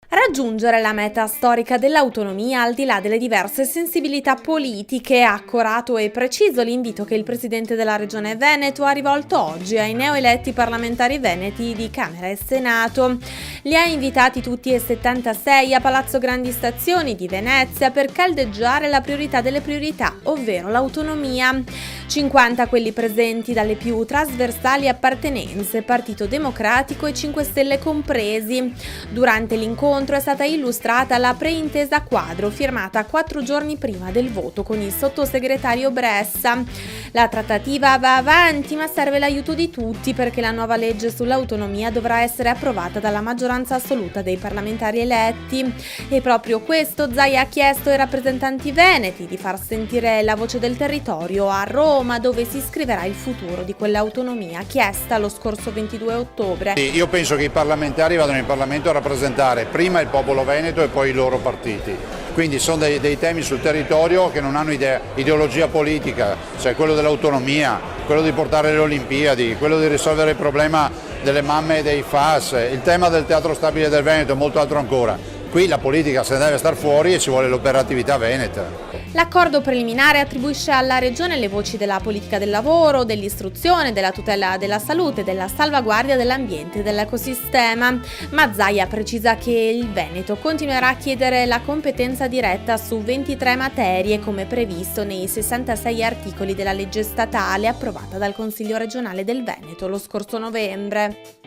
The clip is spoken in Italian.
Raggiungere la meta storica dell'autonomia al di là delle diverse sensibilità politiche, accorato e preciso l'invito che il presidente della Regione Veneto ha rivolto oggi ai neoeletti parlamentari veneti di Camera e Senato. Li ha invitati tutti e 76 a Palazzo Grandi Stazioni di Venezia per caldeggiare la priorità delle priorità, ovvero l'autonomia. 50 quelli presenti dalle più trasversali appartenenze, Partito Democratico e 5 Stelle compresi. Durante l'incontro è stata illustrata la preintesa quadro firmata 4 giorni prima del voto con il sottosegretario Bressa. La trattativa va avanti, ma serve l'aiuto di tutti perché la nuova legge sull'autonomia dovrà essere approvata dalla maggioranza assoluta dei parlamentari eletti. E proprio questo Zaia ha chiesto ai rappresentanti veneti di far sentire la voce del territorio a Roma, dove si scriverà il futuro di quell'autonomia chiesta lo scorso 22 ottobre. Io penso che i parlamentari vadano in Parlamento a rappresentare prima il popolo veneto e poi i loro partiti. Quindi sono dei temi sul territorio che non hanno ideologia politica, cioè quello dell'autonomia, quello di portare le Olimpiadi, quello di risolvere il problema delle mamme e dei FAS, il tema del teatro stabile del Veneto e molto altro ancora. Qui la politica se ne deve star fuori e ci vuole l'operatività veneta. L'accordo preliminare attribuisce alla Regione le voci della politica del lavoro, dell'istruzione, della tutela della salute, della salvaguardia dell'ambiente e dell'ecosistema. Ma Zaia precisa che il Veneto continuerà a chiedere la competenza diretta su 23 materie come previsto nei 66 articoli della legge statale approvata dal Consiglio regionale del Veneto lo scorso novembre.